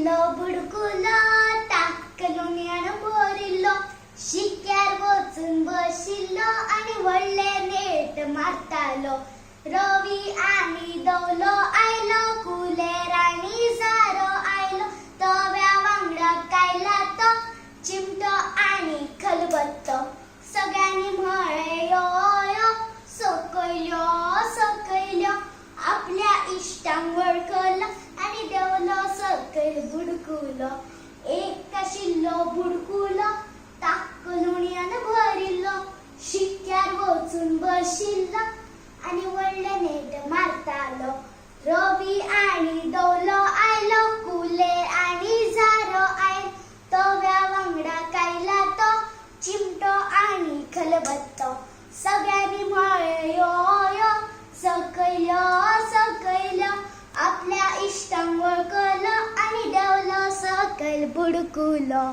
काशिल्लो बुडकुलो ताकलुण्यान भरिल्लो शिक्यार वचून बशिल्लो आनी व्हडले नेट मारतालो रवी आनी दवलो आयलो कुलेर आनी जारो आयलो तव्या वांगडा कायला तो चिमटो आनी खलबत्तो सगळ्यांनी म्हळे यो यो सकयल्यो सकयल्यो आपल्या इश्टांक वळखलो आनी देवलो सकयल बुडकुलो एक काशिल्लो बुडकुलो ताकलुण्यान भरिल्लो शिक्यार वचून बशिल्लो आनी व्हडले नेट मारतालो रवी आनी दवलो आयलो कुलेर आनी जारो आयलो तव्या वांगडा कायला तो चिमटो आनी खलबत्तो सगळ्यांनी म्हळे यो यो सकयल्यो सकयल्यो आपल्या इश्टांक वळखलो आनी देवलो सकयल बुडकुलो।